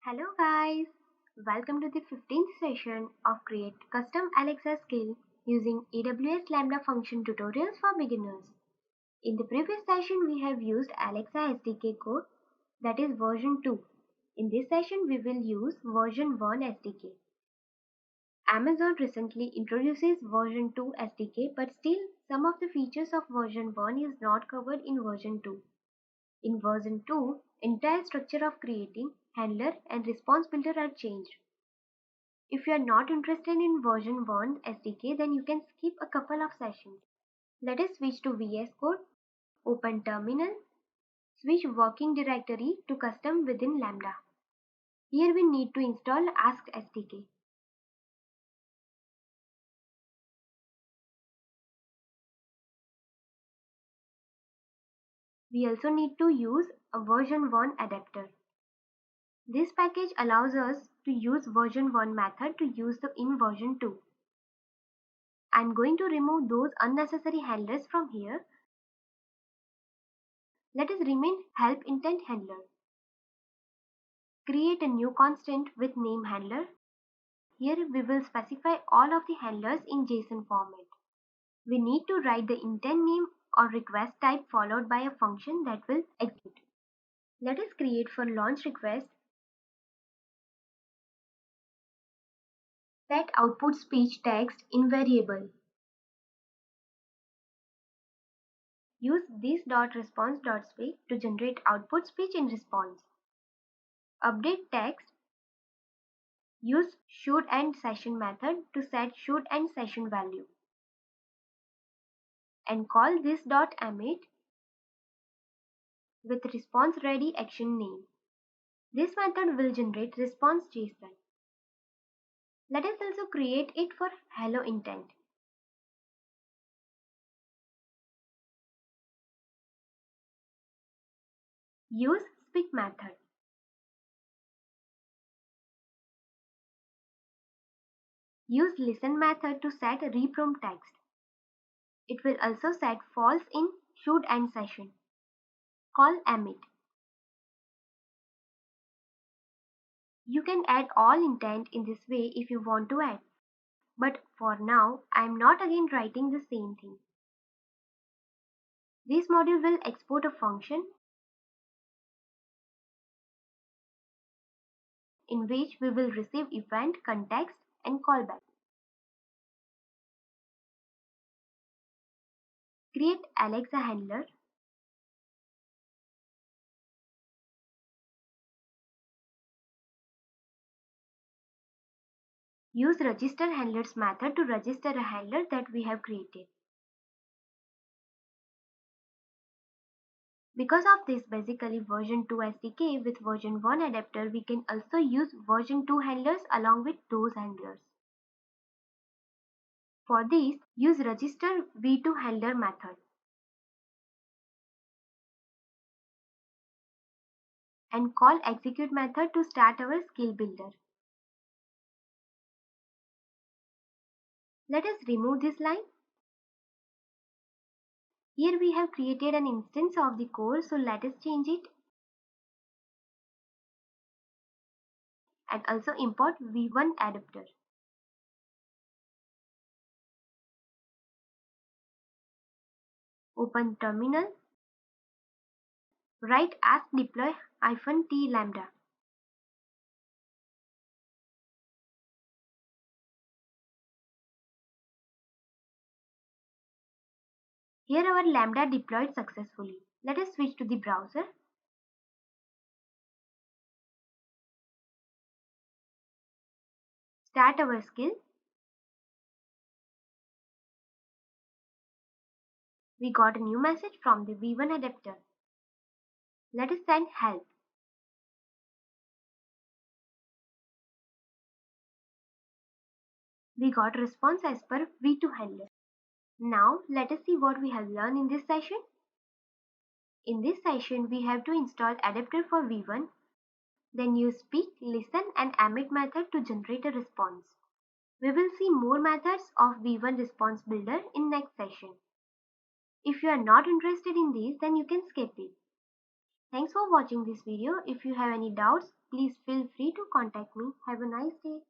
Hello guys, welcome to the 15th session of Create Custom Alexa Skill using AWS Lambda function tutorials for beginners. In the previous session we have used Alexa SDK code, that is version 2. In this session we will use version 1 SDK. Amazon recently introduces version 2 SDK, but still some of the features of version 1 is not covered in version 2. In version 2, entire structure of creating, handler and response builder are changed. If you are not interested in version 1 SDK, then you can skip a couple of sessions. Let us switch to VS Code, open terminal, switch working directory to custom within Lambda. Here we need to install Ask SDK. We also need to use a version 1 adapter. This package allows us to use version 1 method to use in version 2. I am going to remove those unnecessary handlers from here. Let us remain help intent handler. Create a new constant with name handler. Here we will specify all of the handlers in JSON format. We need to write the intent name or request type followed by a function that will execute. Let us create for launch request. Set output speech text in variable. Use this.response.speech to generate output speech in response. Update text. Use shouldEndSession method to set shouldEndSession value. And call this.emit with response ready action name. This method will generate response JSON. Let us also create it for hello intent. Use speak method. Use listen method to set reprompt text. It will also set false in shouldEndSession. Call emit. You can add all intent in this way if you want to add. But for now, I am not again writing the same thing. This module will export a function in which we will receive event, context and callback. Create Alexa handler. Use register handlers method to register a handler that we have created. Because of this basically version 2 SDK with version 1 adapter, we can also use version 2 handlers along with those handlers. For this, use register v2 handler method and call execute method to start our skill builder. Let us remove this line. Here we have created an instance of the core, so let us change it and also import v1 adapter. Open terminal. Write ask deploy -t lambda. Here our lambda deployed successfully. Let us switch to the browser. Start our skill. We got a new message from the v1 adapter. Let us send help. We got a response as per v2 handler. Now let us see what we have learned in this session. In this session we have to install adapter for v1. Then use speak, listen and emit method to generate a response. We will see more methods of v1 response builder in next session. If you are not interested in these, then you can skip it. Thanks for watching this video. If you have any doubts, please feel free to contact me. Have a nice day.